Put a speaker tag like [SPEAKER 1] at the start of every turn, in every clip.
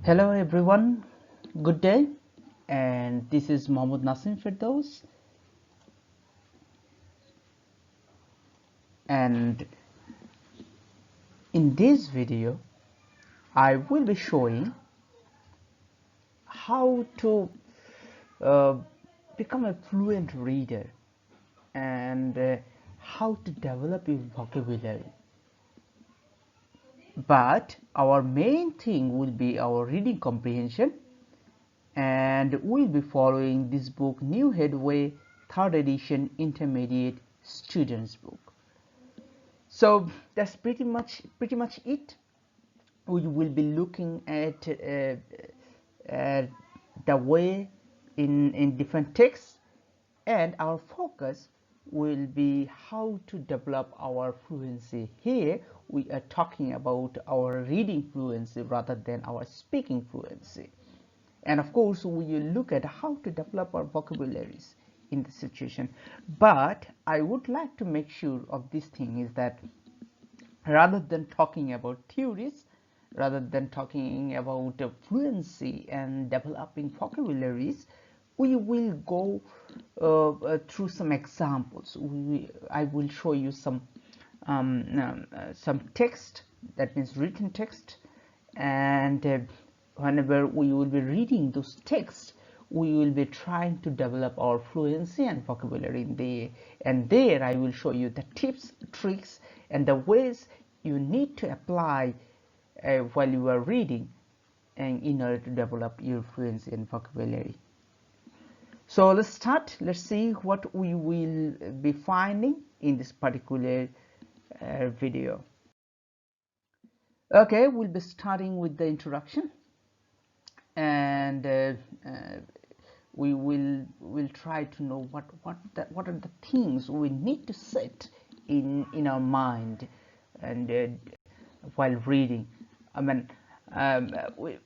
[SPEAKER 1] Hello everyone, good day, and this is Mohammad Nasim Firdaus, and in this video I will be showing how to uh, become a fluent reader and how to develop your vocabulary. But our main thing will be our reading comprehension, and we'll be following this book, New Headway, 3rd edition, intermediate students book. So that's pretty much it. We will be looking at the way in different texts, and our focus will be how to develop our fluency. Here we are talking about our reading fluency rather than our speaking fluency. And of course we will look at how to develop our vocabularies in the situation. But I would like to make sure of this thing is that rather than talking about theories, rather than talking about fluency and developing vocabularies, we will go through some examples. I will show you some text, that means written text, and whenever we will be reading those texts, we will be trying to develop our fluency and vocabulary in there. And there I will show you the tips, tricks, and the ways you need to apply while you are reading, and in order to develop your fluency and vocabulary. So let's start. Let's see what we will be finding in this particular video. Okay, we'll be starting with the introduction, and we will try to know what are the things we need to set in our mind, and while reading. I mean, um, we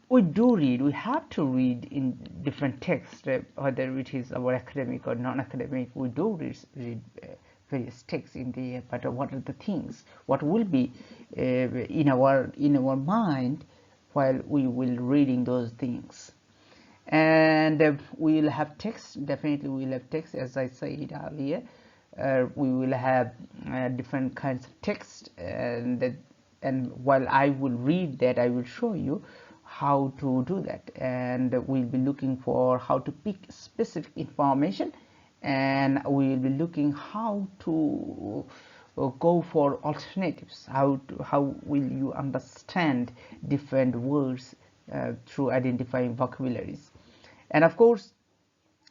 [SPEAKER 1] we do read. We have to read in different texts, whether it is our academic or non-academic. We do read various texts in there. But what are the things? What will be in our mind while we will reading those things? And we will have text. Definitely we will have text, as I said earlier. We will have different kinds of text, and while I will read that, I will show you how to do that, and we'll be looking for how to pick specific information, and we will be looking how to go for alternatives, how will you understand different words through identifying vocabularies. And of course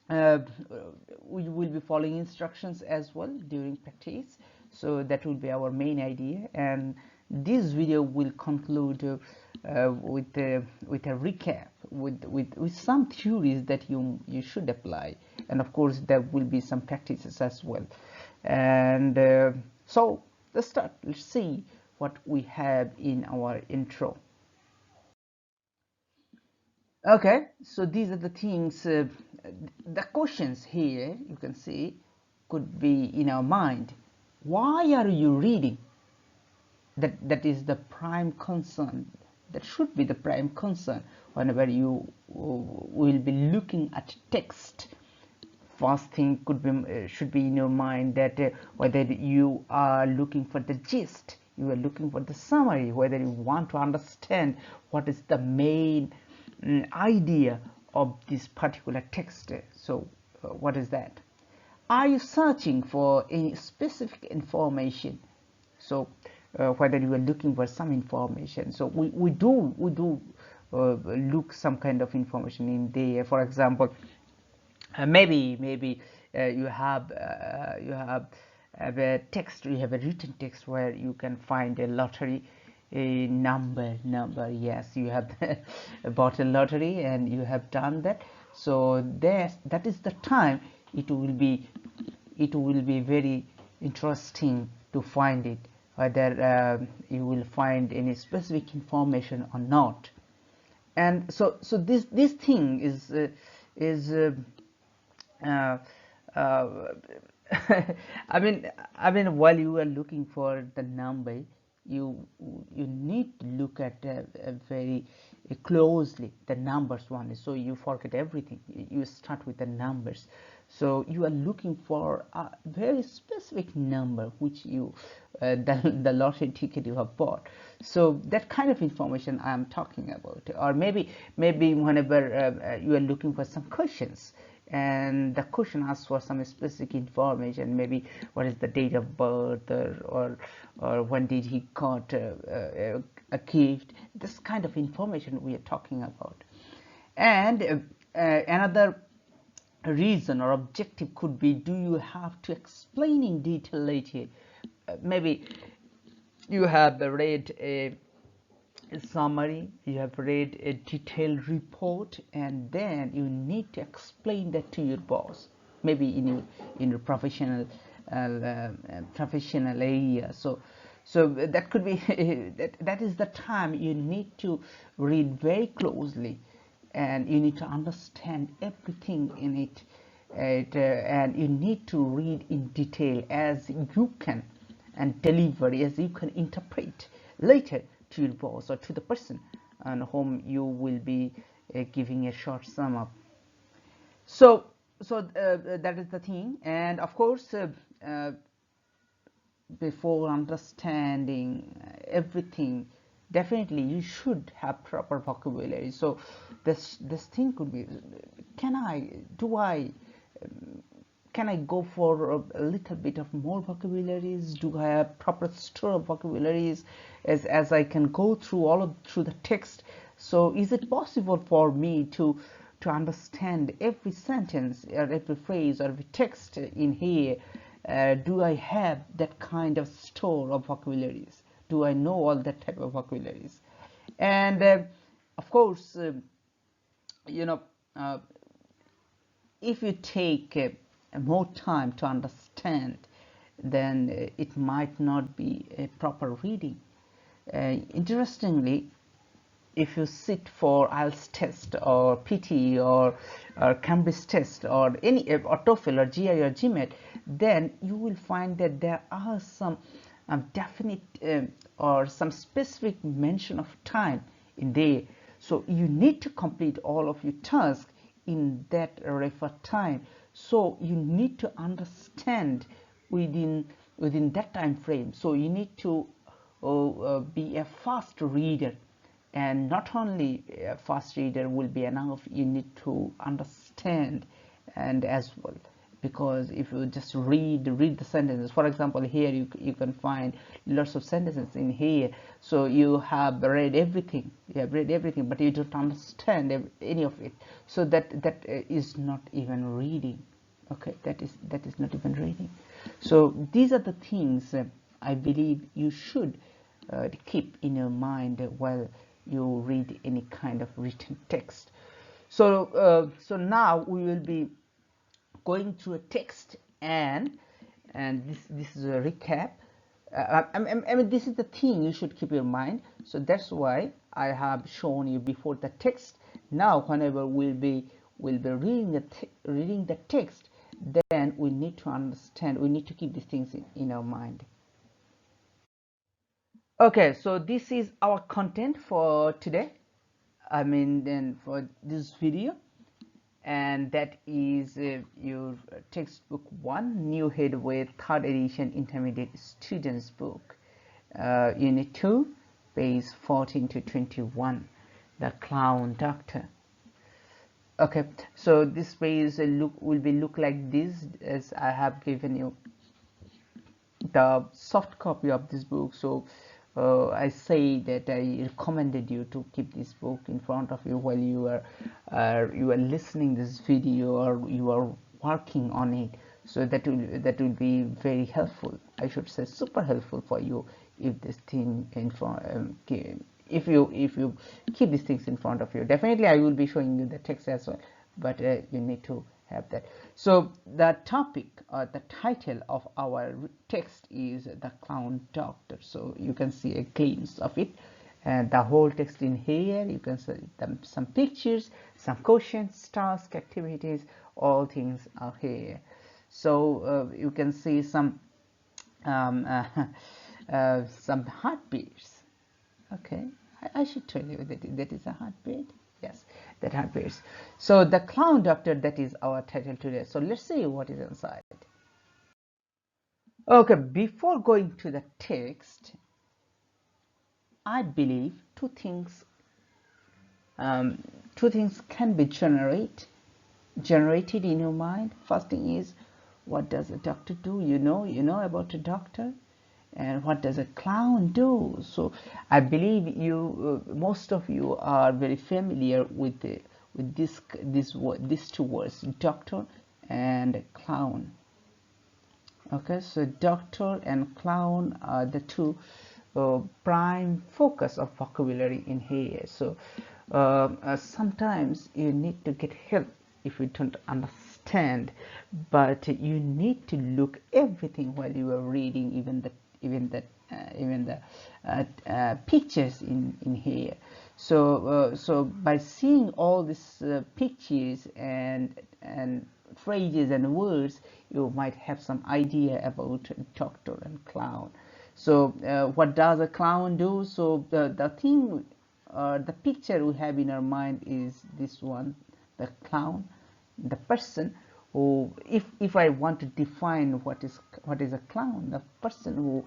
[SPEAKER 1] we will be following instructions as well during practice, so that will be our main idea. And this video will conclude with a recap with some theories that you should apply, and of course there will be some practices as well. And so let's start. Let's see what we have in our intro. Okay, so these are the things, the questions here you can see could be in our mind. Why are you reading? That is the prime concern. That should be the prime concern whenever you will be looking at text. First thing could be should be in your mind that whether you are looking for the gist, you are looking for the summary, whether you want to understand what is the main idea of this particular text. So what is that? Are you searching for any specific information? So whether you are looking for some information, so we do look some kind of information in there. For example, maybe you have a text, you have a written text where you can find a lottery, a number. Yes, you have bought a lottery and you have done that. So that is the time it will be very interesting to find it, whether you will find any specific information or not. And so this thing is uh, uh, I mean while you are looking for the number, you need to look at very closely the numbers one, so you forget everything. You start with the numbers, so you are looking for a very specific number which you the lottery ticket you have bought. So that kind of information I am talking about. Or maybe whenever you are looking for some questions, and the question asks for some specific information, maybe what is the date of birth, or when did he got a gift. This kind of information we are talking about. And another reason or objective could be, do you have to explain in detail later? Maybe you have read a summary, you have read a detailed report, and then you need to explain that to your boss, maybe in your professional area. So that could be that is the time you need to read very closely, and you need to understand everything in it, and you need to read in detail as you can, and deliver as you can interpret later to your boss or to the person on whom you will be giving a short sum up. So that is the thing. And of course, before understanding everything, definitely you should have proper vocabulary. So this thing could be, can I go for a little bit of more vocabularies? Do I have proper store of vocabularies as I can go through through the text? So is it possible for me to understand every sentence or every phrase or every text in here? Do I have that kind of store of vocabularies? Do I know all that type of vocabularies? And of course, you know, if you take more time to understand, then it might not be a proper reading. Interestingly, if you sit for IELTS test or PT or Cambridge test or any or TOEFL or GI or GMAT, then you will find that there are some definite or some specific mention of time in there. So you need to complete all of your tasks in that referred time. So you need to understand within that time frame. So you need to be a fast reader. And not only a fast reader will be enough, you need to understand and as well, because if you just read the sentences, for example, here you can find lots of sentences in here. So you have read everything, but you don't understand any of it. So that is not even reading. Okay, that is not even reading. So these are the things I believe you should keep in your mind while you read any kind of written text. So so now we will be going through a text, and this is a recap. I mean, this is the thing you should keep in mind. So that's why I have shown you before the text. Now whenever we'll be reading the text, then we need to understand, we need to keep these things in our mind. Okay, so this is our content for today. I mean, then for this video, and that is your textbook 1, New Headway, 3rd edition, intermediate students book, unit 2, page 14 to 21, the clown doctor. Okay, so this page will look like this, as I have given you the soft copy of this book. So I say that I recommended you to keep this book in front of you while you are listening this video or you are working on it. So that will be very helpful. I should say super helpful for you if this thing if you keep these things in front of you. Definitely, I will be showing you the text as well, but you need to have that. So the topic or the title of our text is The Clown Doctor. So you can see a glimpse of it, and the whole text in here. You can see some pictures, some questions, tasks, activities, all things are here. So you can see some some heartbeats. Okay, I should tell you that that is a heartbeat. Yes, that heartbeats. So the clown doctor, that is our title today. So let's see what is inside. Okay, before going to the text, I believe two things can be generated in your mind. First thing is, what does a doctor do? You know about a doctor. And what does a clown do? So I believe most of you are very familiar with these two words, doctor and clown. Okay, so doctor and clown are the two prime focus of vocabulary in here. So sometimes you need to get help if you don't understand, but you need to look everything while you are reading, even the pictures in here. So by seeing all these pictures and phrases and words, you might have some idea about doctor and clown. So what does a clown do? So the thing, the picture we have in our mind is this one, the clown, the person who, if I want to define what is a clown, the person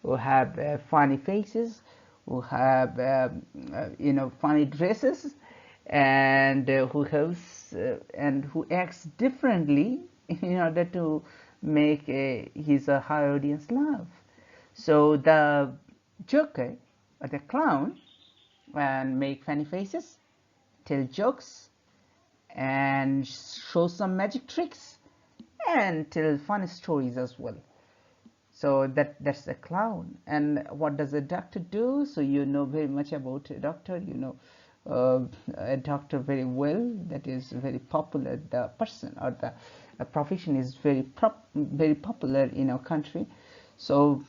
[SPEAKER 1] who have funny faces, who have funny dresses, and who acts differently in order to make his or her audience laugh. So the joker or the clown and make funny faces, tell jokes, and show some magic tricks, and tell funny stories as well. So that's a clown. And what does a doctor do? So you know very much about a doctor. A doctor very well. That is very popular. The person or the profession is very popular in our country. So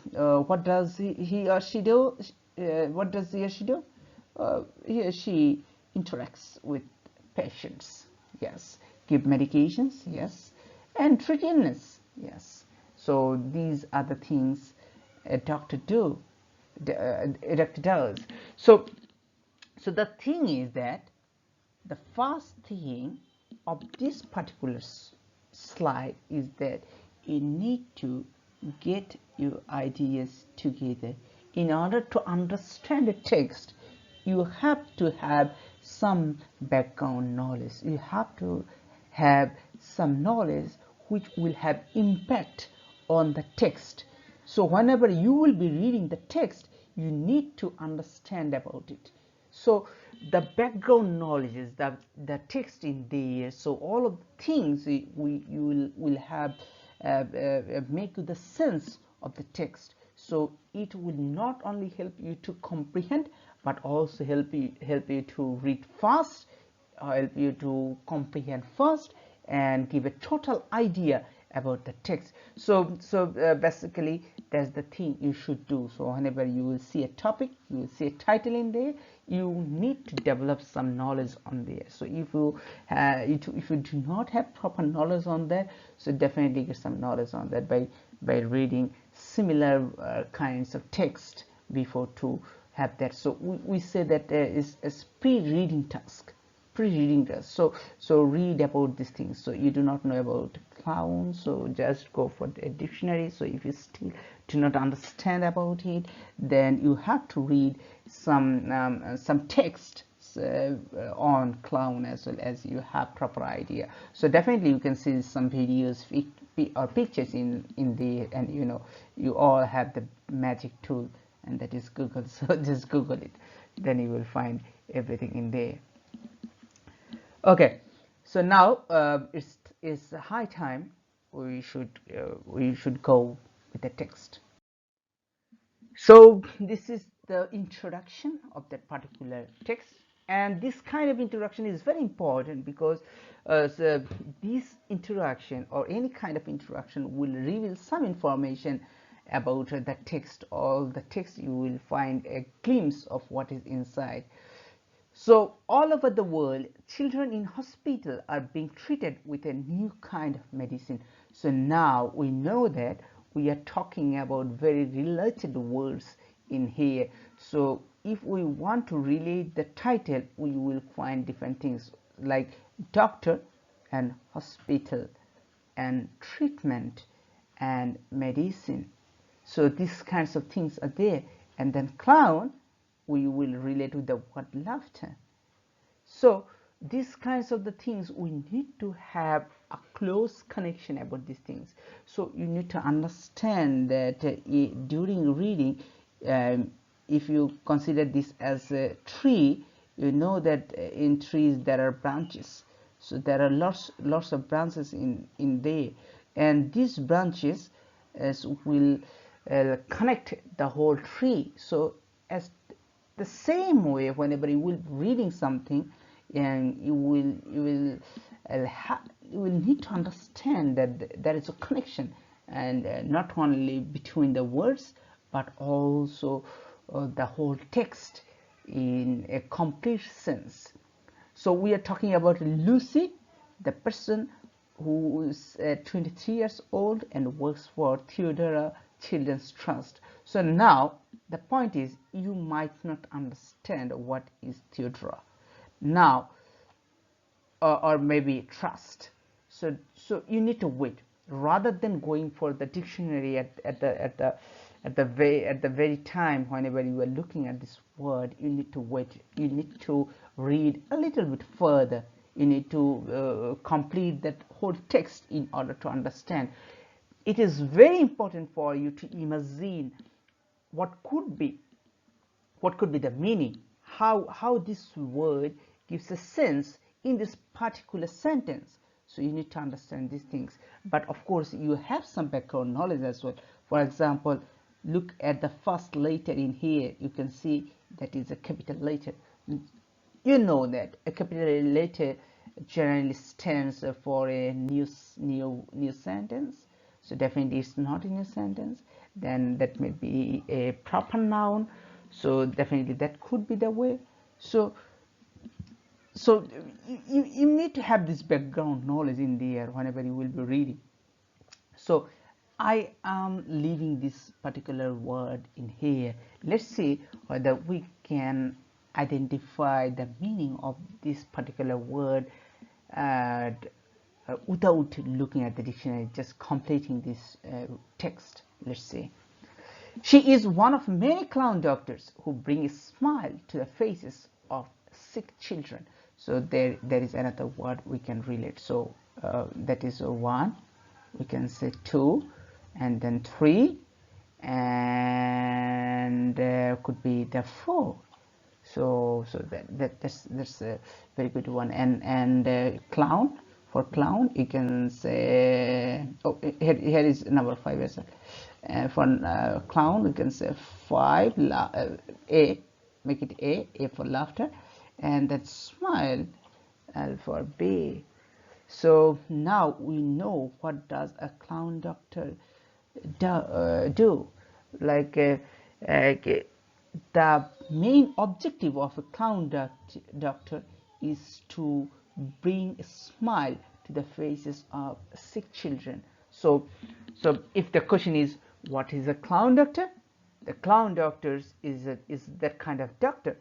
[SPEAKER 1] what does he or she do? What does he or she do? He or she interacts with patients. Yes. Give medications. Yes. And treat illness. Yes. So these are the things a doctor does. So the thing is that the first thing of this particular slide is that you need to get your ideas together. In order to understand a text, you have to have some background knowledge. You have to have some knowledge which will have impact on the text. So whenever you will be reading the text, you need to understand about it. So the background knowledge is the text in there. So all of the things you will have make the sense of the text. So it will not only help you to comprehend, but also help you to read fast, help you to comprehend fast, and give a total idea about the text. So basically that's the thing you should do. So whenever you will see a topic, you will see a title in there, you need to develop some knowledge on there. So if you do not have proper knowledge on that, so definitely get some knowledge on that by reading similar kinds of text before to have that. So we say that there is a pre-reading task. So read about these things. So you do not know about clown, so just go for a dictionary. So if you still do not understand about it, then you have to read some text on clown, as well as you have proper idea. So definitely you can see some videos or pictures in there, and you all have the magic tool, and that is Google. So just Google it, then you will find everything in there. Okay, so now it's high time we should go with the text. So this is the introduction of that particular text, and this kind of introduction is very important because so this introduction or any kind of introduction will reveal some information about the text. All the text, you will find a glimpse of what is inside. So all over the world, children in hospital are being treated with a new kind of medicine. So now we know that we are talking about very related words in here. So if we want to relate the title, we will find different things like doctor and hospital and treatment and medicine. So these kinds of things are there. And then clown, we will relate with the word laughter. So these kinds of the things, we need to have a close connection about these things. So you need to understand that during reading, if you consider this as a tree, you know that in trees there are branches. So there are lots of branches in there, and these branches will connect the whole tree. So as the same way, whenever you will reading something, and you will need to understand that there is a connection, and not only between the words but also the whole text in a complete sense. So we are talking about Lucy, the person who is 23 years old and works for Theodora Children's Trust. So now the point is, you might not understand what is Theodora now, or maybe trust. So you need to wait rather than going for the dictionary at the very time. Whenever you are looking at this word, you need to wait. You need to read a little bit further. You need to complete that whole text in order to understand. It is very important for you to imagine what could be the meaning, how this word gives a sense in this particular sentence. So you need to understand these things. But of course, you have some background knowledge as well. For example, look at the first letter in here. You can see that is a capital letter. You know that a capital letter generally stands for a new sentence. So definitely it's not a new sentence. Then that may be a proper noun. So definitely that could be the way. So you need to have this background knowledge in there whenever you will be reading. So I am leaving this particular word in here. Let's see whether we can identify the meaning of this particular word without looking at the dictionary, just completing this text. Let's see. She is one of many clown doctors who bring a smile to the faces of sick children. So there is another word we can relate. So that is one. We can say two, and then three, and could be the four. So that's a very good one. And clown, for clown you can say, oh, here is number 5 as well. For clown we can say 5, a, make it a for laughter, and then smile, for b. So now we know what does a clown doctor do. Like the main objective of a clown doctor is to bring a smile to the faces of sick children. So if the question is, what is a clown doctor? The clown doctor is that kind of doctor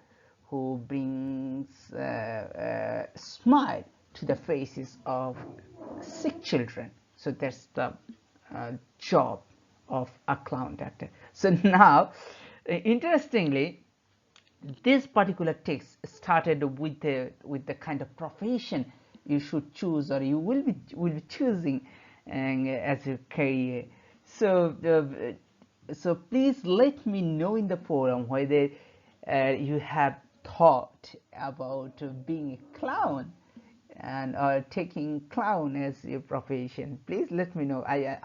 [SPEAKER 1] who brings a smile to the faces of sick children. So that's the job of a clown doctor. So now, interestingly, this particular text started with the kind of profession you should choose, or you will be choosing as your career. So so please let me know in the forum whether you have thought about being a clown and taking clown as your profession. Please let me know. I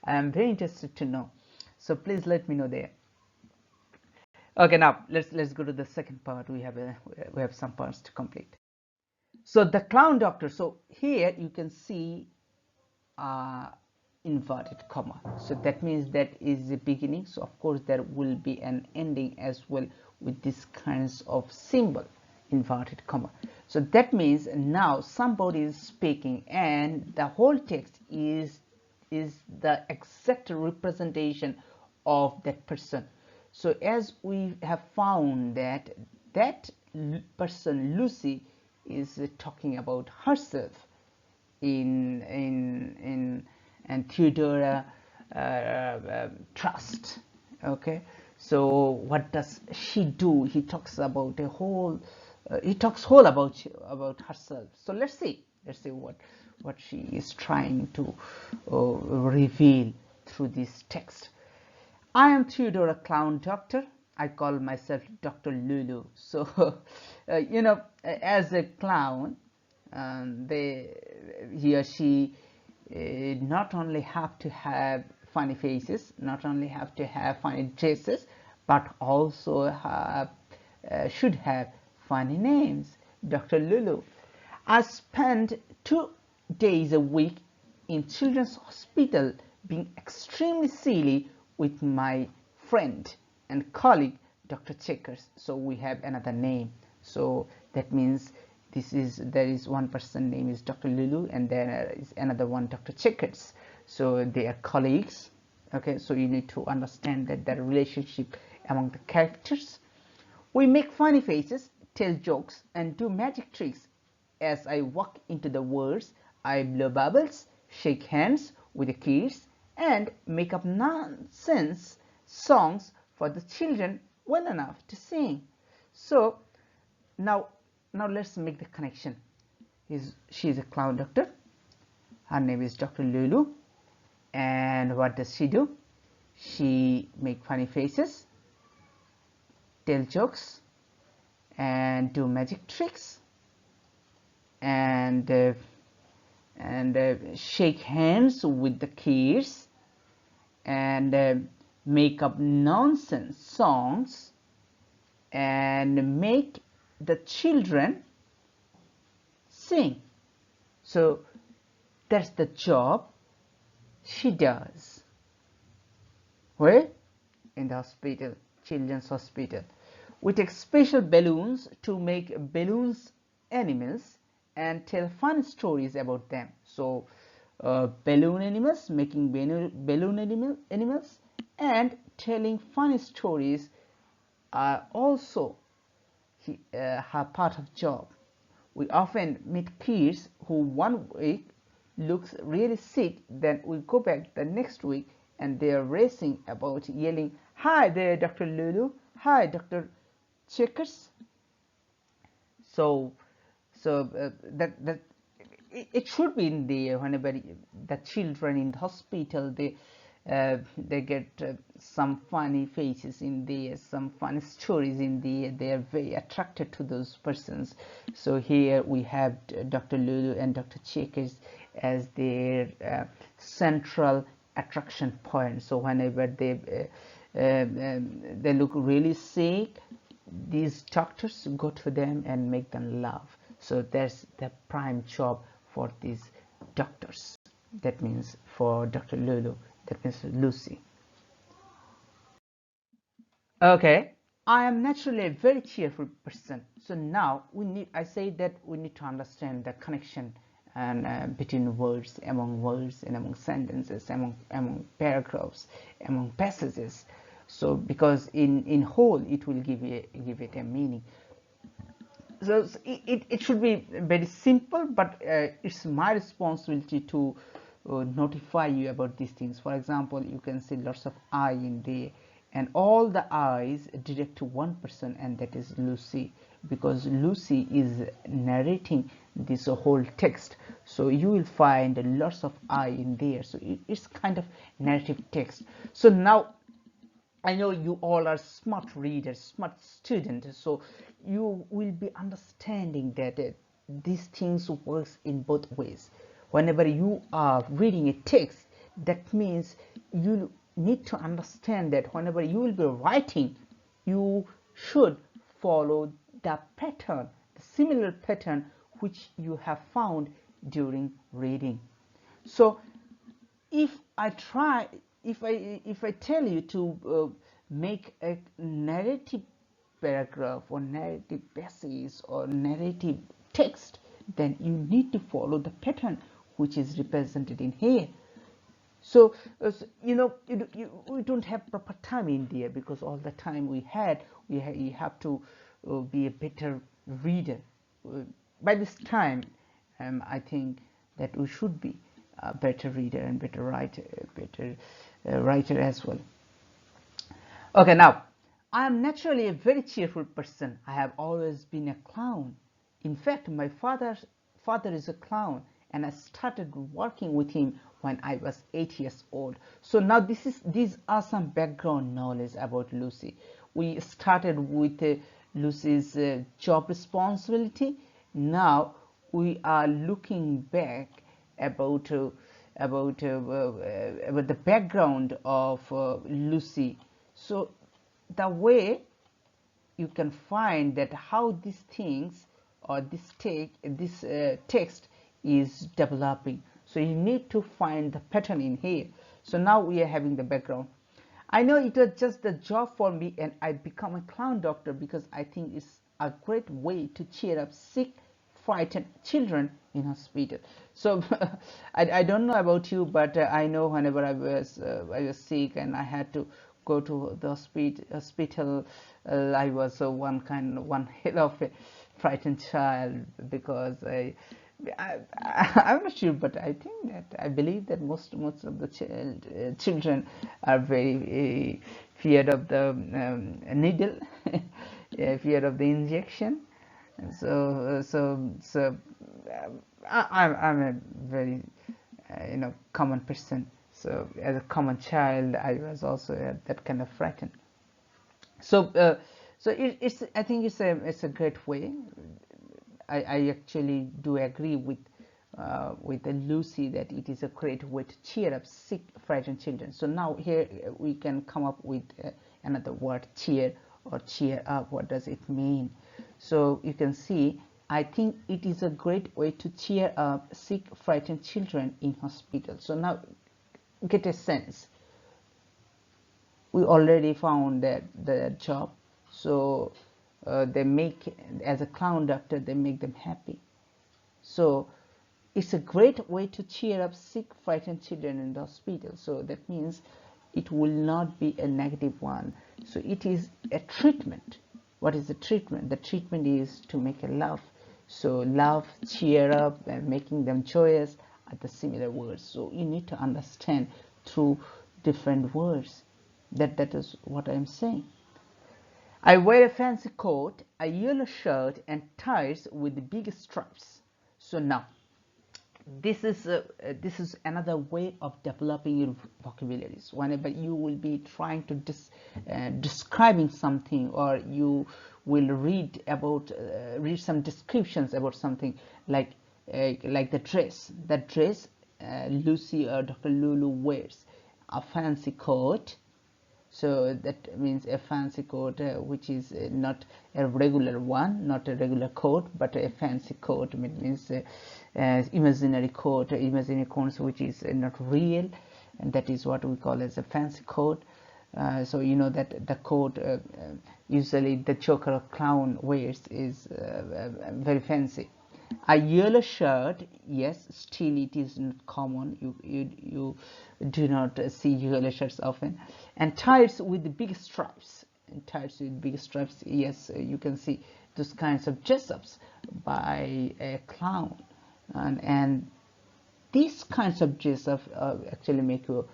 [SPEAKER 1] am very interested to know. So please let me know there. Okay, now let's go to the second part. We have some parts to complete. So the clown doctor. So here you can see inverted comma. So that means that is the beginning. So of course there will be an ending as well with this kinds of symbol, inverted comma. So that means now somebody is speaking and the whole text is is the exact representation of that person. So as we have found that that person Lucy is talking about herself in and Theodora trust. Okay, so what does she do? He talks about a whole he talks whole about herself. So let's see what she is trying to reveal through this text. I am Theodora Clown Doctor. I call myself Dr. Lulu. So, as a clown, he or she not only have to have funny faces, not only have to have funny dresses, but also should have funny names. Dr. Lulu. I spend 2 days a week in children's hospital being extremely silly with my friend and colleague Dr. Checkers. So we have another name. So that means there is one person name is Dr. Lulu and there is another one Dr. Checkers. So they are colleagues. Okay, so you need to understand that the relationship among the characters. We make funny faces, tell jokes, and do magic tricks. As I walk into the words, I blow bubbles, shake hands with the kids, and make up nonsense songs for the children well enough to sing. So now let's make the connection. She is a clown doctor. Her name is Dr. Lulu. And what does she do? She make funny faces, tell jokes, and do magic tricks, and shake hands with the kids, and make up nonsense songs, and make the children sing. So that's the job she does. Where? In the hospital, children's hospital. We take special balloons to make balloons animals and tell fun stories about them. So balloon animals, making balloon animals and telling funny stories are also her part of job. We often meet kids who one week looks really sick, then we go back the next week and they are racing about yelling, "Hi there, Dr. Lulu. Hi, Dr. Checkers." So that it should be in there whenever the children in the hospital they get some funny faces in there, some funny stories in there. They are very attracted to those persons. So here we have Dr. Lulu and Dr. Checkers as their central attraction point. So whenever they look really sick, these doctors go to them and make them laugh. So that's the prime job for these doctors. That means for Dr. Lulu, that means Lucy. Okay, I am naturally a very cheerful person. So now I say that we need to understand the connection and between words and among sentences, among paragraphs, among passages. So because in whole it will give it a meaning. So it should be very simple, but it's my responsibility to notify you about these things. For example, you can see lots of I in there, and all the I's direct to one person, and that is Lucy, because Lucy is narrating this whole text. So you will find lots of I in there. So it's kind of narrative text. So now I know you all are smart readers, smart students, so you will be understanding that these things works in both ways. Whenever you are reading a text, that means you need to understand that whenever you will be writing, you should follow the pattern, the similar pattern which you have found during reading. So if I tell you to make a narrative paragraph or narrative passage or narrative text, then you need to follow the pattern which is represented in here. So, we don't have proper time in there, because all the time we have to be a better reader. By this time, I think that we should be a better reader and better writer as well. Okay, now, I am naturally a very cheerful person. I have always been a clown. In fact, my father is a clown, and I started working with him when I was 8 years old. So now these are some background knowledge about Lucy. We started with Lucy's job responsibility. Now we are looking back about the background of Lucy. So the way you can find that how these things or this text is developing. So you need to find the pattern in here. So now we are having the background. I know it was just the job for me, and I become a clown doctor because I think it's a great way to cheer up sick, frightened children in hospital. So I don't know about you, but I know whenever I was sick and I had to go to the hospital, I was one hell of a frightened child, because I'm not sure, but I believe that most of the children are very feared of the needle, feared of the injection. I'm a very common person. So as a common child, I was also that kind of frightened. So it's I think it's a great way. I actually do agree with Lucy that it is a great way to cheer up sick, frightened children. So now here we can come up with another word, cheer or cheer up. What does it mean? So you can see, I think it is a great way to cheer up sick, frightened children in hospital. So now get a sense. We already found that the job. So they make, as a clown doctor, they make them happy. So it's a great way to cheer up sick, frightened children in the hospital. So that means it will not be a negative one. So it is a treatment. What is the treatment? The treatment is to make a laugh. So love, cheer up, and making them joyous are the similar words. So you need to understand through different words. That is what I'm saying. I wear a fancy coat, a yellow shirt, and ties with big stripes. So now, this is another way of developing your vocabularies. Whenever you will be trying to describing something, or you will read some descriptions about something, like the dress. Lucy or Dr. Lulu wears a fancy coat. So that means a fancy coat, which is not a regular one, not a regular coat, but a fancy coat. It means imaginary coat, which is not real, and that is what we call as a fancy coat. So you know that the coat usually the joker or clown wears is very fancy. A yellow shirt, yes, still it is not common. You do not see yellow shirts often. And ties with big stripes. Yes, you can see those kinds of dress-ups by a clown, and these kinds of dress-up actually make you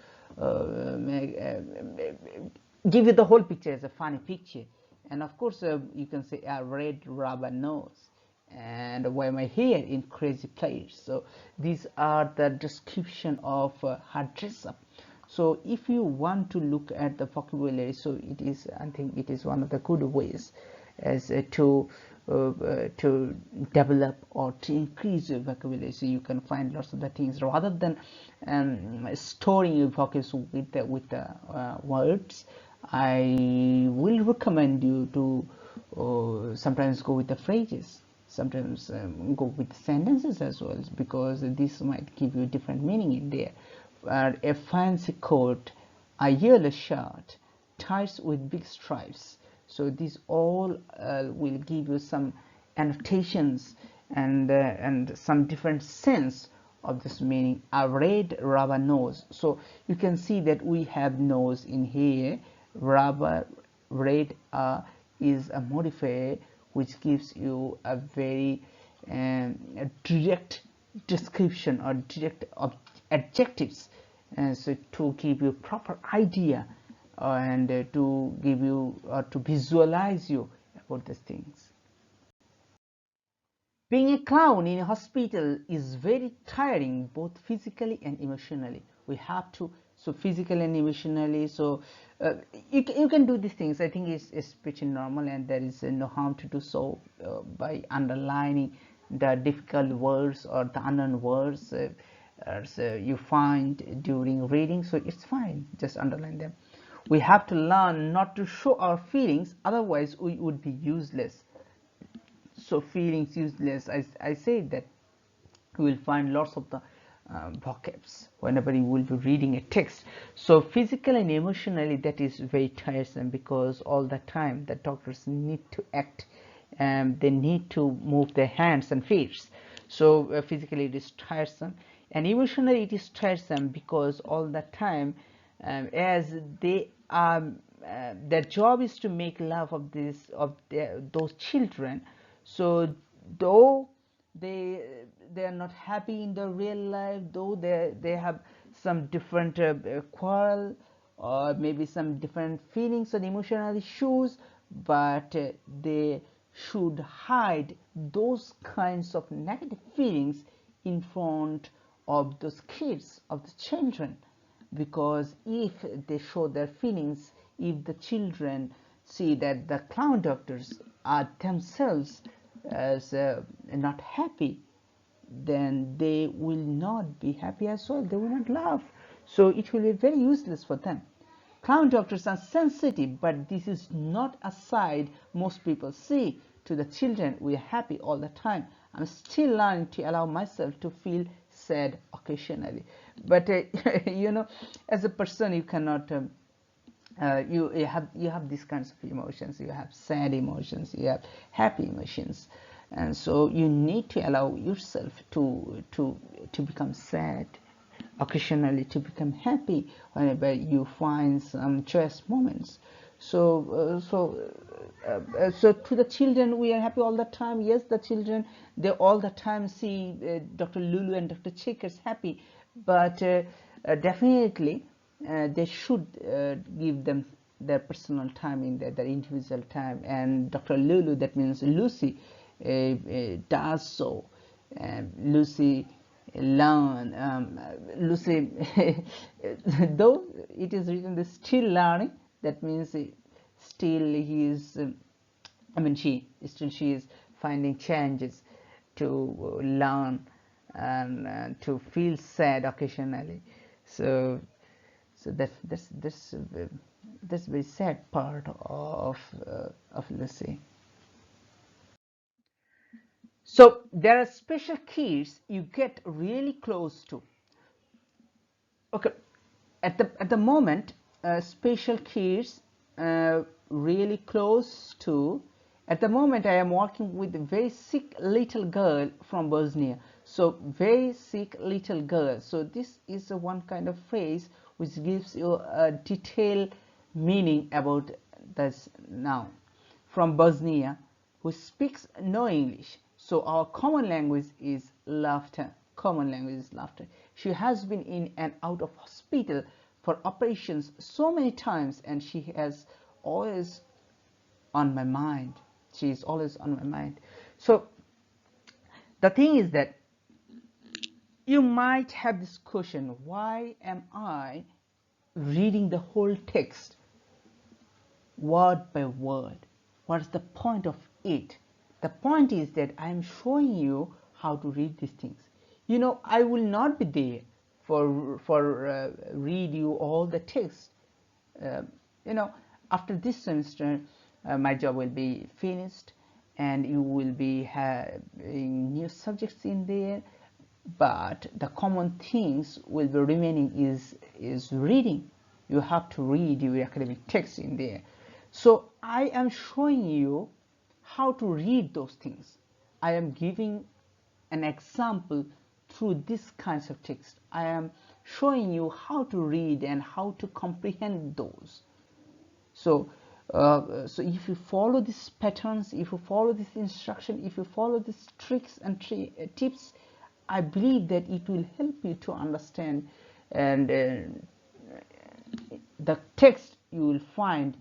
[SPEAKER 1] give you the whole picture as a funny picture. And of course, you can say a red rubber nose, and wear my hair in crazy plaits. So these are the description of her dress up. So if you want to look at the vocabulary, so I think it is one of the good ways as to develop or to increase your vocabulary. So you can find lots of the things rather than storing your vocabulary with the words. I will recommend you to sometimes go with the phrases, sometimes go with sentences as well, because this might give you different meaning in there. A fancy coat, a yellow shirt, ties with big stripes. So these all will give you some annotations and some different sense of this meaning. A red rubber nose. So you can see that we have nose in here. Rubber, red is a modifier which gives you a very direct description or direct adjectives, and so to give you proper idea and to give you to visualize you about these things. Being a clown in a hospital is very tiring, both physically and emotionally. We have to, so physically and emotionally, so you can do these things. I think it's pretty normal, and there is no harm to do so by underlining the difficult words or the unknown words so you find during reading. So it's fine, just underline them. We have to learn not to show our feelings, otherwise we would be useless. So feelings useless, I say that you will find lots of the vocabs whenever you will be reading a text. So physically and emotionally, that is very tiresome, because all the time the doctors need to act and they need to move their hands and feet. So physically it is tiresome, and emotionally it is tiresome because all the time as they are their job is to make love of those children. So though they are not happy in the real life, though they have some different quarrel or maybe some different feelings and emotional issues, but they should hide those kinds of negative feelings in front of those kids, of the children, because if they show their feelings, if the children see that the clown doctors are themselves as not happy, then they will not be happy as well, they will not laugh, so it will be very useless for them. Clown doctors are sensitive, but this is not a side most people see. To the children, we are happy all the time. I'm still learning to allow myself to feel sad occasionally, but you know, as a person you cannot you have these kinds of emotions. You have sad emotions, you have happy emotions, and so you need to allow yourself to become sad occasionally, to become happy whenever you find some joyous moments. So to the children, we are happy all the time. Yes, the children, they all the time see Dr. Lulu and Dr. Checkers happy, but definitely they should give them their personal time, in their individual time. And Dr. Lulu, that means Lucy, does so. Lucy learn. Lucy, though it is written the still learning, that means still he is. I mean, she is finding changes to learn and to feel sad occasionally. So that's very sad part of Lucy. So there are special kids you get really close to. Okay, at the moment, special kids really close to. At the moment, I am working with a very sick little girl from Bosnia. So very sick little girl. So this is a one kind of phrase which gives you a detailed meaning about this noun. From Bosnia, who speaks no English. So our common language is laughter. Common language is laughter. She has been in and out of hospital for operations so many times, and she has always on my mind. She is always on my mind. So the thing is that you might have this question: why am I reading the whole text word by word? What's the point of it? The point is that I am showing you how to read these things. You know, I will not be there for read you all the text. You know, after this semester, my job will be finished, and you will be having new subjects in there. But the common things will be remaining is reading. You have to read your academic text in there. So I am showing you how to read those things. I am giving an example through these kinds of text. I am showing you how to read and how to comprehend those. So so if you follow these patterns, if you follow this instruction, if you follow these tricks and tips, I believe that it will help you to understand and the text you will find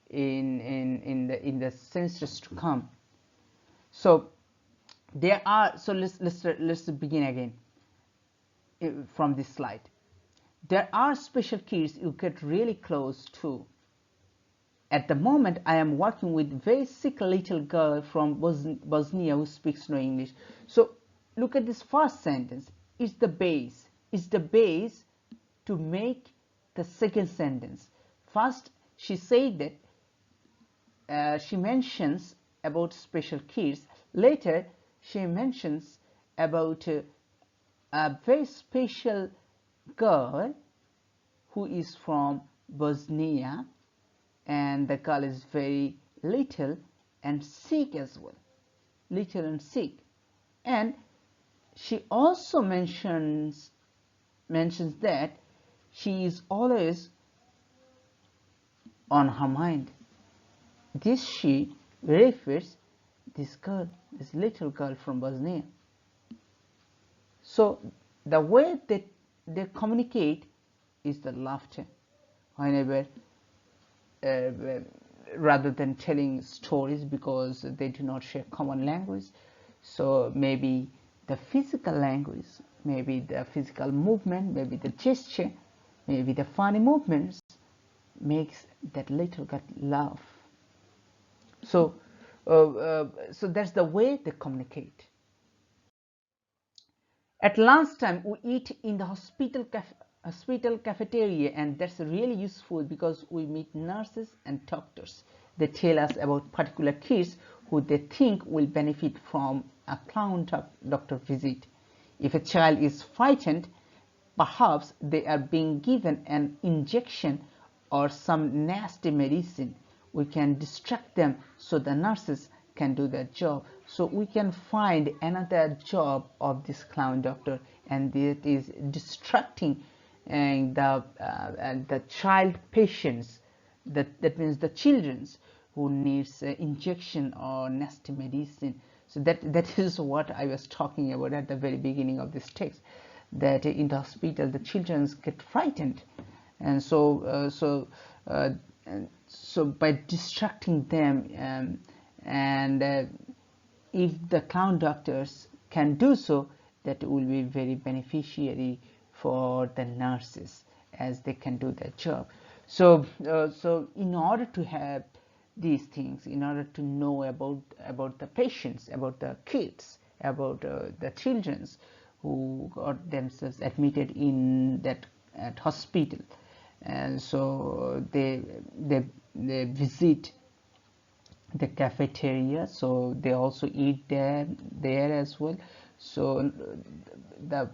[SPEAKER 1] in the semesters to come. So there are, so let's begin again from this slide. There are special keys you get really close to. At the moment, I am working with very sick little girl from Bosnia who speaks no English. So look at this first sentence. It's the base. It's the base to make the second sentence. First, she said that she mentions about special kids. Later, she mentions about a very special girl who is from Bosnia, and the girl is very little and sick as well, little and sick. And she also mentions that she is always on her mind. This she refers this girl, this little girl from Bosnia. So the way that they communicate is the laughter. Whenever rather than telling stories, because they do not share common language, so maybe the physical language, maybe the physical movement, maybe the gesture, maybe the funny movements makes that little girl laugh. So so that's the way they communicate. At lunchtime, we eat in the hospital cafeteria, and that's really useful because we meet nurses and doctors. They tell us about particular kids who they think will benefit from a clown doctor visit. If a child is frightened, perhaps they are being given an injection or some nasty medicine. We can distract them so the nurses can do their job. So we can find another job of this clown doctor, and it is distracting and the child patients, that means the children's who needs injection or nasty medicine. So that is what I was talking about at the very beginning of this text, that in the hospital the children get frightened, and so by distracting them, and if the clown doctors can do so, that will be very beneficiary for the nurses, as they can do their job. So so in order to have these things, in order to know about the patients, about the kids, about the children who got themselves admitted in that hospital, and so they visit the cafeteria, so they also eat there as well. So the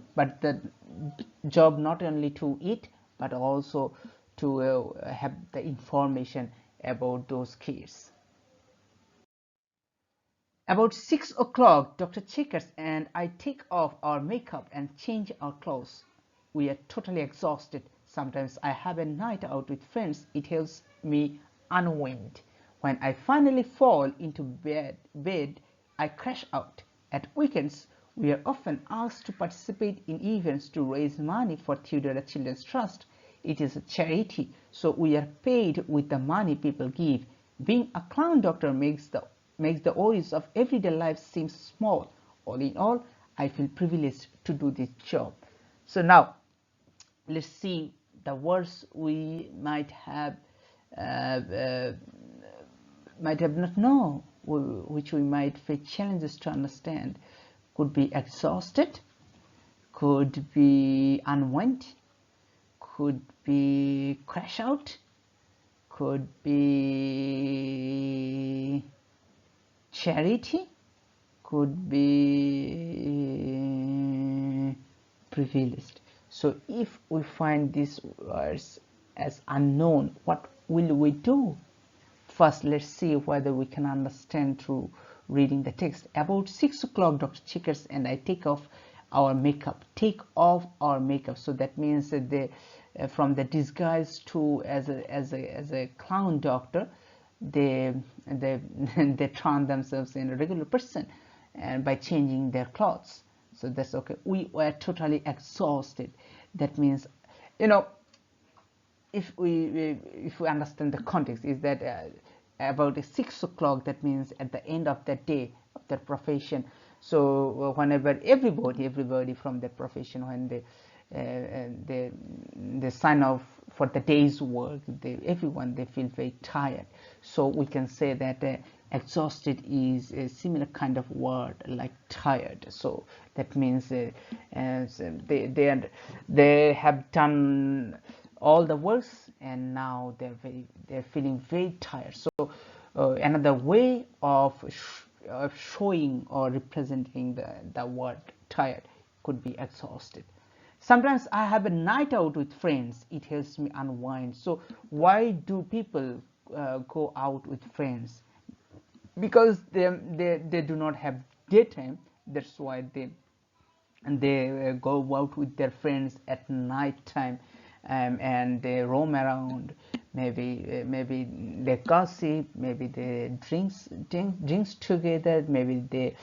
[SPEAKER 1] job not only to eat but also to have the information about those kids. About 6 o'clock, Dr. Checkers and I take off our makeup and change our clothes. We are totally exhausted. Sometimes I have a night out with friends. It helps me unwind. When I finally fall into bed, I crash out. At weekends, we are often asked to participate in events to raise money for Theodora Children's Trust. It is a charity, so we are paid with the money people give. Being a clown doctor makes the worries of everyday life seem small. All in all, I feel privileged to do this job. So now, let's see the words we might have not know, which we might face challenges to understand. Could be exhausted, could be unwind, could be crash out, could be charity, could be privileged. So if we find these words as unknown, what will we do? First, let's see whether we can understand through reading the text. About 6 o'clock, Dr. Checkers and I take off our makeup, take off our makeup. So that means that they from the disguise to as a clown doctor, they they turn themselves in a regular person, and by changing their clothes. So that's okay. We were totally exhausted. That means, you know, if we understand the context, is that about 6 o'clock, that means at the end of the day of that profession. So whenever everybody from the profession, when they sign off for the day's work, everyone they feel very tired. So we can say that exhausted is a similar kind of word like tired. So that means they have done all the works, and now they're feeling very tired. So another way of showing or representing the word tired could be exhausted. Sometimes I have a night out with friends. It helps me unwind. So why do people go out with friends? Because they do not have daytime. That's why they go out with their friends at night time, and they roam around. Maybe they gossip, maybe they drinks together, maybe they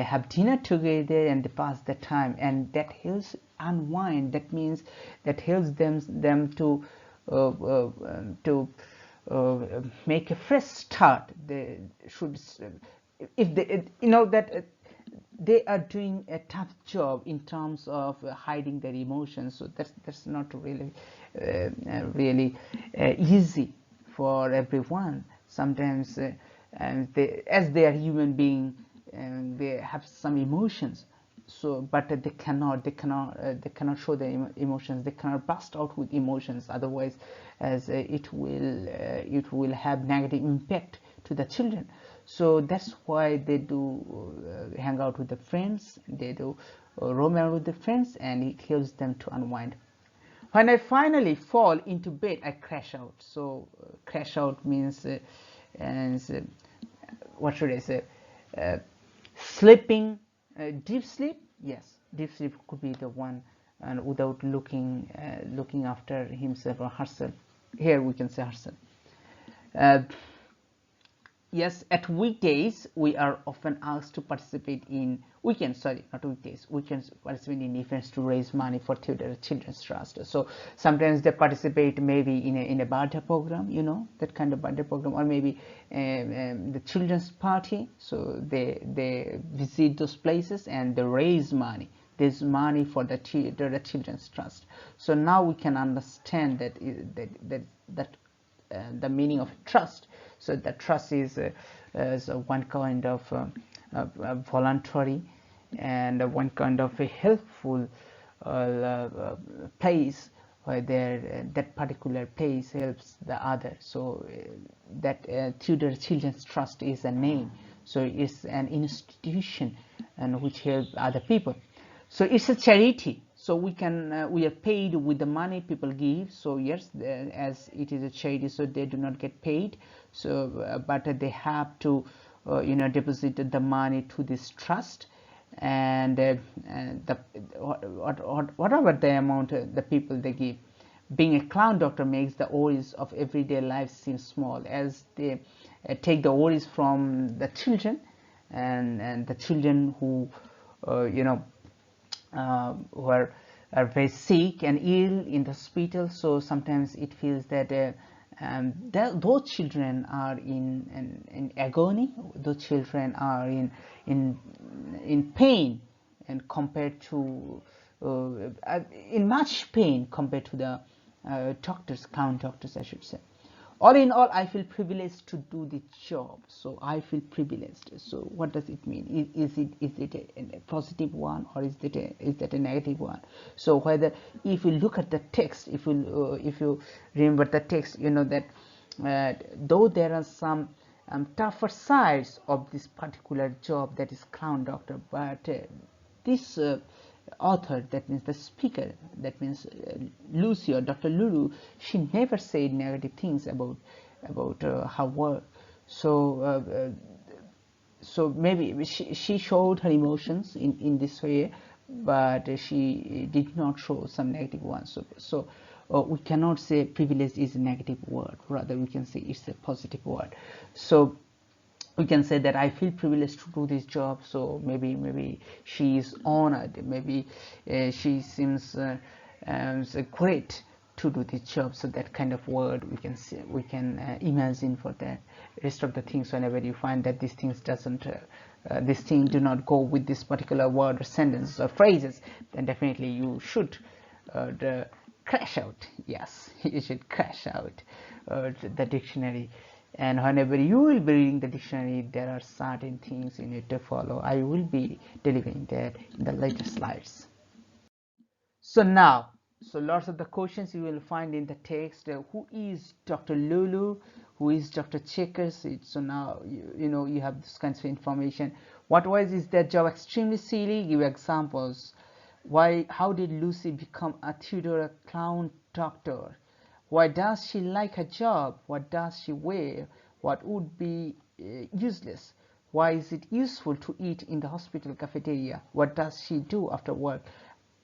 [SPEAKER 1] have dinner together, and they pass the time, and that helps unwind. That means that helps them to make a fresh start. They should, if they that they are doing a tough job in terms of hiding their emotions. So that's not really easy for everyone. Sometimes and as they are human being, they have some emotions. So but they cannot show their emotions. They cannot burst out with emotions, otherwise as it will have negative impact to the children. So that's why they do hang out with the friends, they do roam around with the friends, and it helps them to unwind. When I finally fall into bed, I crash out. So crash out means what should I say, sleeping, deep sleep. Yes, deep sleep could be the one, and without looking after himself or herself. Here we can say herself. Yes, at weekdays we are often asked to participate in weekends. Sorry, not weekdays. Weekends participate in events to raise money for tutor children's trust. So sometimes they participate maybe in a birthday program, that kind of birthday program, or maybe the children's party. So they visit those places and they raise money. There's money for the children's trust. So now we can understand that the meaning of trust. So the trust is one kind of voluntary and one kind of a helpful place where that particular place helps the other. So that Tudor Children's Trust is a name. So it's an institution and which helps other people. So it's a charity. So we are paid with the money people give. So yes, as it is a charity, so they do not get paid. So but they have to deposit the money to this trust, and whatever the amount the people they give. Being a clown doctor makes the worries of everyday life seem small, as they take the worries from the children, and the children who who are very sick and ill in the hospital. So sometimes it feels that those children are in agony. Those children are in pain, and compared to in much pain compared to the clown doctors, I should say. All in all, I feel privileged to do the job. So I feel privileged. So what does it mean? Is it a positive one, or is that a negative one? So whether, if you look at the text, if you remember the text, you know that though there are some tougher sides of this particular job, that is clown doctor, but this author, that means the speaker, that means Lucy or Dr. Lulu, she never said negative things about her work. So so maybe she showed her emotions in this way, but she did not show some negative ones. So we cannot say privileged is a negative word, rather we can say it's a positive word. So we can say that I feel privileged to do this job. So maybe she is honored, maybe she seems great to do this job. So that kind of word we can say, we can imagine for the rest of the things. Whenever you find that these things doesn't this thing do not go with this particular word or sentences or phrases, then definitely you should crash out. Yes, you should crash out the dictionary. And whenever you will be reading the dictionary, there are certain things you need to follow. I will be delivering that in the later slides. So now, so lots of the questions you will find in the text. Who is Dr. Lulu? Who is Dr. Checkers? So now you know you have this kinds of information. What was is their job extremely silly? Give examples. Why? How did Lucy become a tutor, a clown doctor? Why does she like her job? What does she wear? What would be useless? Why is it useful to eat in the hospital cafeteria? What does she do after work?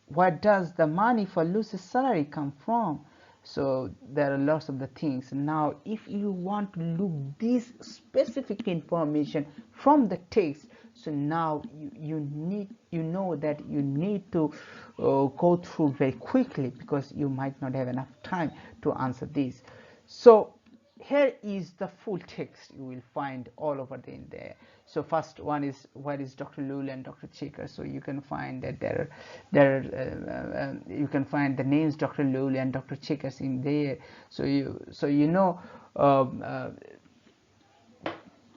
[SPEAKER 1] Where does the money for Lucy's salary come from? So there are lots of the things. Now if you want to look this specific information from the text, so now you know that you need to go through very quickly, because you might not have enough time to answer this. So here is the full text. You will find all over in there. So first one is, where is Dr. Lulu and Dr. Checker? So you can find that you can find the names Dr. Lulu and Dr. Checkers in there. So you know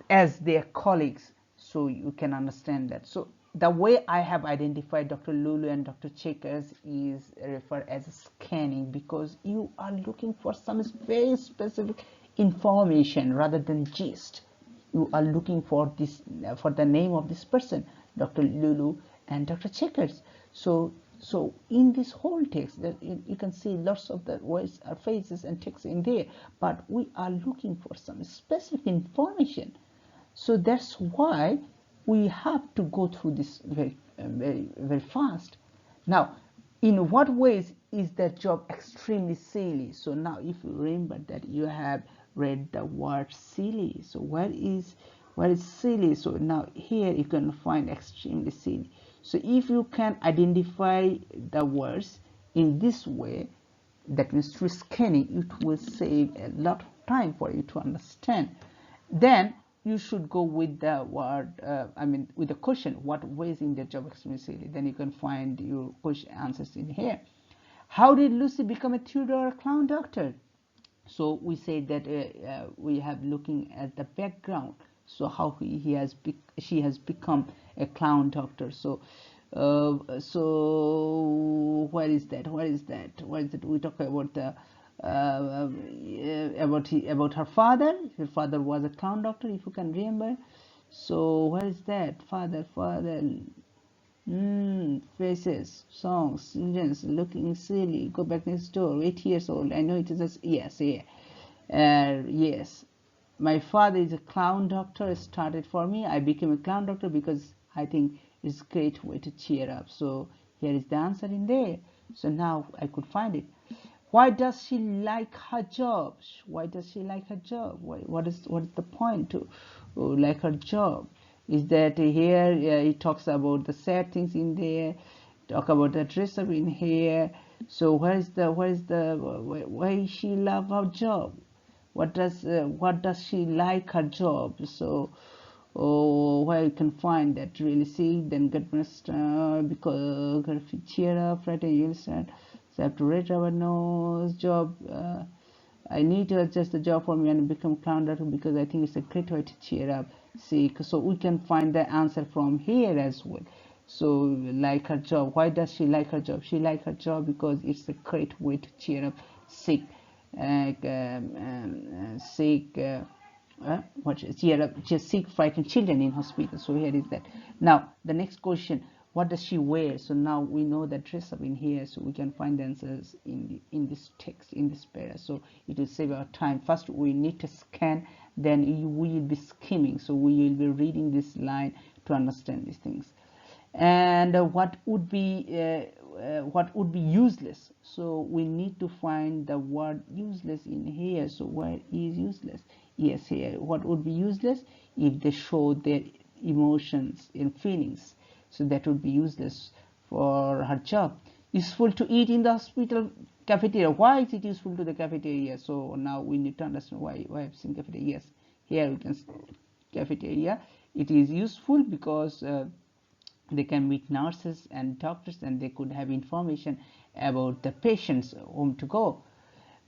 [SPEAKER 1] as their colleagues, so you can understand that. So the way I have identified Dr. Lulu and Dr. Checkers is referred as scanning, because you are looking for some very specific information rather than gist. You are looking for this for the name of this person, Dr. Lulu and Dr. Checkers. So in this whole text, you can see lots of the words, phrases and text in there, but we are looking for some specific information. So that's why we have to go through this very fast. Now, in what ways is that job extremely silly? So now if you remember that you have read the word silly, so where is silly? So now here you can find extremely silly. So if you can identify the words in this way, that means through scanning, it will save a lot of time for you to understand. Then you should go with the word with the question, what ways in the job extremely silly? Then you can find your question answers in here. How did Lucy become a tutor or a clown doctor? So we say that we have looking at the background, so how she has become a clown doctor. So so where is that we talk about the about her father. Her father was a clown doctor, if you can remember. So where is that? Father faces, songs, children's looking silly, go back next door, 8 years old. I know it is yes. Yes, my father is a clown doctor, started for me. I became a clown doctor because I think it's a great way to cheer up. So here is the answer in there. So now I could find it. Why does she like her job? Why does she like her job? What is the point to like her job? Is that here he talks about the sad things in there, talk about the dress up in here. So why she love her job? What does she like her job? So where you can find that really sick, then get messed because cheer up, right? And you'll start. So I have to rate our nose job. I need to adjust the job for me and become clown doctor because I think it's a great way to cheer up sick. So we can find the answer from here as well. So like her job. Why does she like her job? She like her job because it's a great way to cheer up sick, cheer up just sick, frightened children in hospital. So here is that. Now the next question, what does she wear? So now we know the dress up in here, so we can find the answers in this text, in this para. So it will save our time. First we need to scan, then we will be skimming, so we will be reading this line to understand these things. And what would be useless. So we need to find the word useless in here. So where is useless? Yes, here. What would be useless? If they show their emotions and feelings, so that would be useless for her job. Useful to eat in the hospital cafeteria. Why is it useful to the cafeteria? So now we need to understand why I've seen cafeteria. Yes, here we can see cafeteria. It is useful because they can meet nurses and doctors, and they could have information about the patients home to go.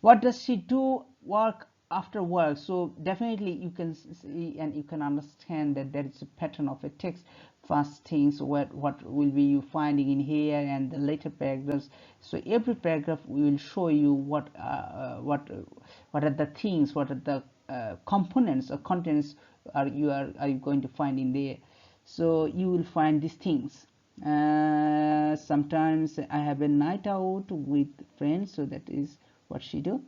[SPEAKER 1] What does she do work after work? So definitely you can see and you can understand that there is a pattern of a text. First things, what will be you finding in here, and the later paragraphs. So every paragraph will show you what are the things, what are the components or contents are you going to find in there. So you will find these things. Sometimes I have a night out with friends, so that is what she do.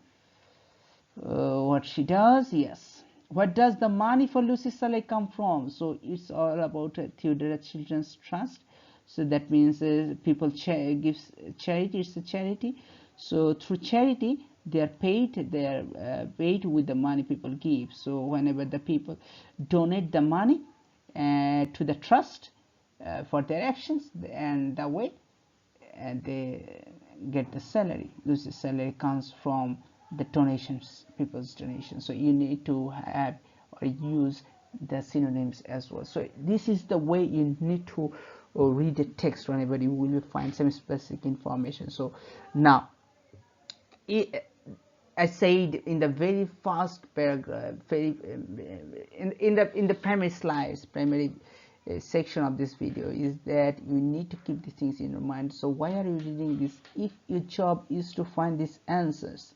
[SPEAKER 1] What she does, yes. What does the money for Lucy's salary come from? So it's all about Theodora Children's Trust. So that means people gives charity. It's a charity. So through charity, they are paid. They are paid with the money people give. So whenever the people donate the money to the trust for their actions, and that way and they get the salary. Lucy's salary comes from the donations, people's donations. So you need to have or use the synonyms as well. So this is the way you need to read the text whenever you will find some specific information. So now I said in the very first paragraph, in the primary slides, primary section of this video, is that you need to keep these things in your mind. So why are you reading this? If your job is to find these answers,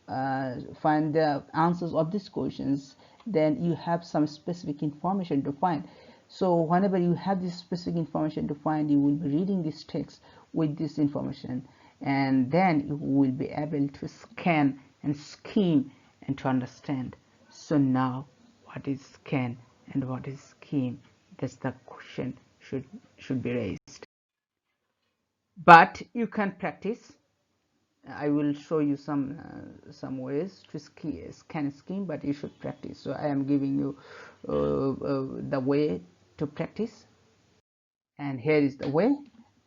[SPEAKER 1] find the answers of these questions, then you have some specific information to find. So whenever you have this specific information to find, you will be reading this text with this information, and then you will be able to scan and skim and to understand. So now, what is scan and what is skim? That's the question should be raised. But you can practice. I will show you some ways to scan skim, but you should practice. So I am giving you the way to practice, and here is the way.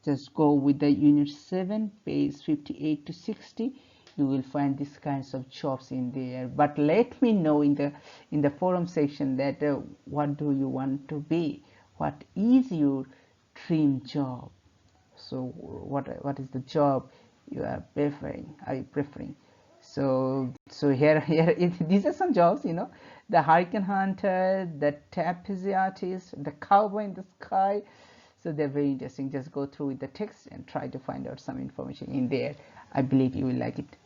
[SPEAKER 1] Just go with the unit 7, page 58 to 60. You will find these kinds of jobs in there. But let me know in the forum section that what do you want to be? What is your dream job? So what is the job you are preferring? So here these are some jobs, the hurricane hunter, the tapestry artist, the cowboy in the sky. So they're very interesting. Just go through with the text and try to find out some information in there. I believe you will like it.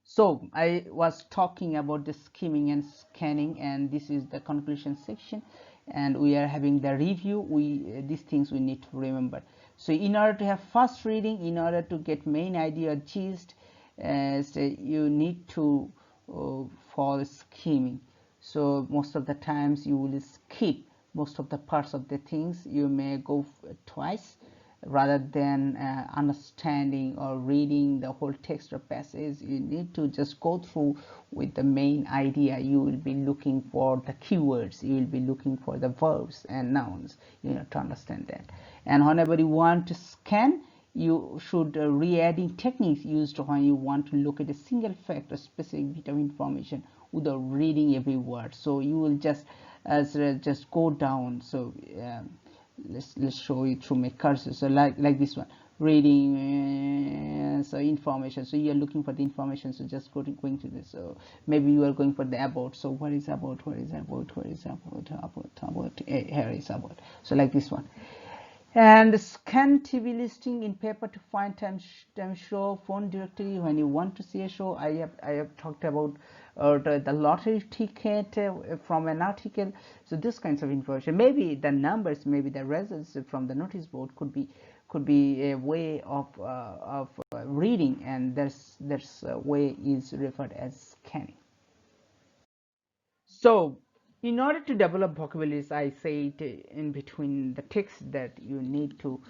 [SPEAKER 1] So I was talking about the skimming and scanning, and this is the conclusion section, and we are having the review. These things we need to remember. So in order to have fast reading, in order to get main idea gist, so you need to follow skimming. So most of the times you will skip most of the parts of the things. You may go twice rather than understanding or reading the whole text or passage. You need to just go through with the main idea. You will be looking for the keywords, you will be looking for the verbs and nouns, to understand that. And whenever you want to scan, you should re-adding techniques used when you want to look at a single fact or specific bit of information without reading every word. So you will just go down. So let's show you through my cursor. So like this one, reading, so information. So you are looking for the information, so just going to this. So maybe you are going for the about. So what is about, what is about, what is about, here is about. So like this one. And scan TV listing in paper to find time show, phone directory when you want to see a show. I have talked about the lottery ticket from an article. So this kinds of information, maybe the numbers, maybe the results from the notice board could be a way of reading, and there's way is referred as scanning. So In order to develop vocabularies, I say it in between the text that you need to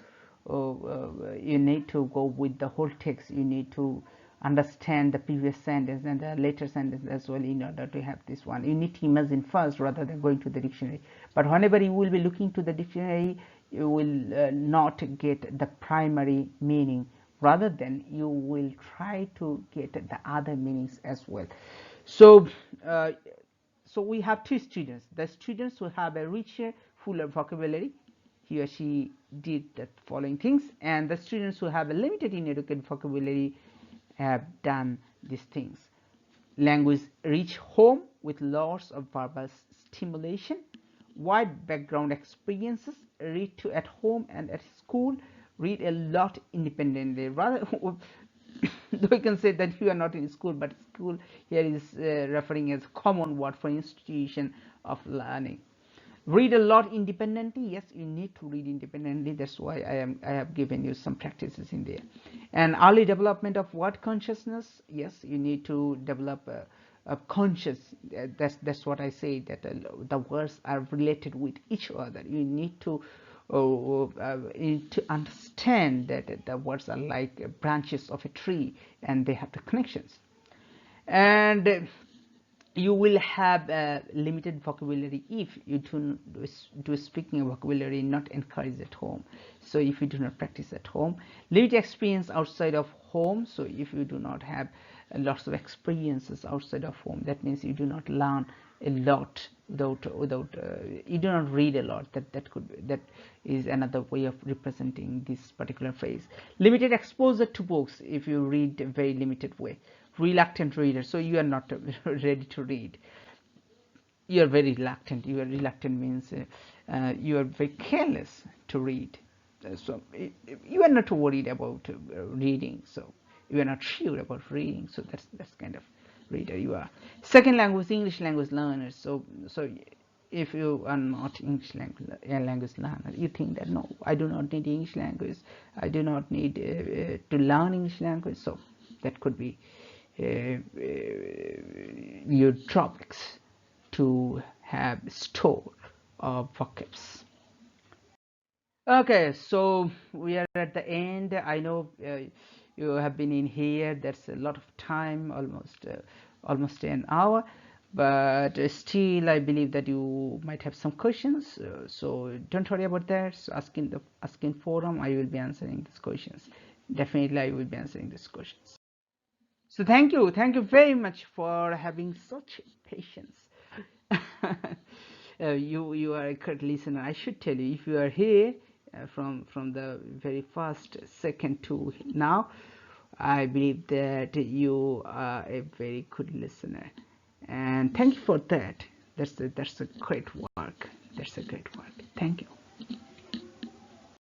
[SPEAKER 1] go with the whole text. You need to understand the previous sentence and the later sentence as well in order to have this one. You need to imagine first rather than going to the dictionary. But whenever you will be looking to the dictionary, you will not get the primary meaning. Rather than you will try to get the other meanings as well. So so we have two students. The students who have a richer, fuller vocabulary, he or she did the following things, and the students who have a limited inadequate vocabulary have done these things. Language reach home with lots of verbal stimulation, wide background experiences, read to at home and at school, read a lot independently. Rather, we can say that you are not in school, but school here is referring as common word for institution of learning. Read a lot independently. Yes, you need to read independently. That's why I have given you some practices in there. And early development of word consciousness. Yes, you need to develop a conscious. That's what I say, that the words are related with each other. You need to understand that the words are like branches of a tree and they have the connections. And you will have a limited vocabulary if you do speaking vocabulary not encouraged at home. So if you do not practice at home, limited experience outside of home. So if you do not have lots of experiences outside of home, that means you do not learn a lot without you do not read a lot. That is another way of representing this particular phrase. Limited exposure to books if you read a very limited way. Reluctant reader, so you are not ready to read. You are very reluctant. You are reluctant means you are very careless to read. So you are not worried about reading. So you are not sure about reading. So that's kind of reader you are. Second language, English language learners. So if you are not English language learner, you think that no, I do not need English language. I do not need to learn English language. So that could be your drawbacks to have store of vocabs. Okay, so we are at the end. I know you have been in here. That's a lot of time, almost an hour, but still I believe that you might have some questions. So don't worry about that. So asking forum, I will be answering these questions. Definitely, I will be answering these questions. So thank you very much for having such patience. You are a good listener. I should tell you, if you are here from the very first second to now, I believe that you are a very good listener, and thank you for that. That's a great work. That's a great work. Thank you.